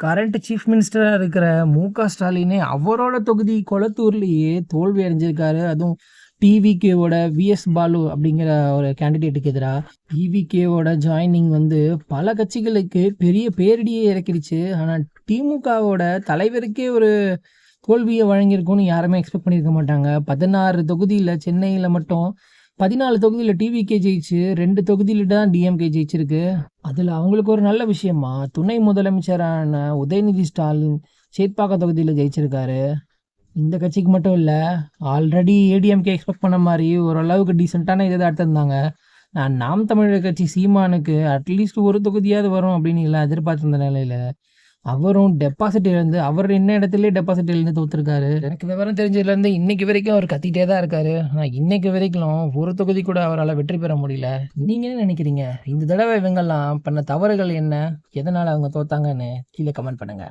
Current chief மினிஸ்டரா இருக்கிற மு.க. ஸ்டாலினே அவரோட தொகுதி கொளத்தூர்லயே தோல்வி அடைஞ்சிருக்காரு. அதுவும் டிவிகேவோட வி.எஸ். பாலு அப்படிங்கிற ஒரு கேண்டிடேட்டுக்கு எதிராக. டிவிகேவோட ஜாயினிங் வந்து பல கட்சிகளுக்கு பெரிய பேரிடியை இறக்கிடுச்சு. ஆனால் திமுகவோட தலைவருக்கே ஒரு தோல்வியை வழங்கியிருக்கும்னு யாருமே எக்ஸ்பெக்ட் பண்ணியிருக்க மாட்டாங்க. 16 தொகுதியில் சென்னையில் மட்டும் 14 தொகுதியில் டிவிகே ஜெயிச்சு 2 தொகுதியில் தான் டிஎம்கே ஜெயிச்சிருக்கு. அதில் அவங்களுக்கு ஒரு நல்ல விஷயமா துணை முதலமைச்சரான உதயநிதி ஸ்டாலின் சேத்பாக்கம் தொகுதியில் ஜெயிச்சிருக்காரு. இந்த கட்சிக்கு மட்டும் இல்லை, ஆல்ரெடி ஏடிஎம்கே எக்ஸ்பெக்ட் பண்ண மாதிரி ஓரளவுக்கு டீசெண்டான இதை தான் எடுத்திருந்தாங்க. நாம் தமிழர் கட்சி சீமானுக்கு அட்லீஸ்ட் ஒரு தொகுதியாவது வரும் அப்படின்னு எல்லாம் எதிர்பார்த்திருந்த நிலையில் அவரும் டெபாசிட் இழந்து அவர் என்ன இடத்துலயே டெபாசிட் இழந்து தோத்துருக்காரு. எனக்கு விவரம் தெரிஞ்சதுலேருந்து இன்னைக்கு வரைக்கும் அவர் கத்திட்டே தான் இருக்காரு. ஆனால் இன்னைக்கு வரைக்கும் ஒரு தொகுதி கூட அவரால் வெற்றி பெற முடியல. நீங்க என்ன நினைக்கிறீங்க? இந்த தடவை இவங்கெல்லாம் பண்ண தவறுகள் என்ன, எதனால அவங்க தோத்தாங்கன்னு கீழே கமெண்ட் பண்ணுங்க.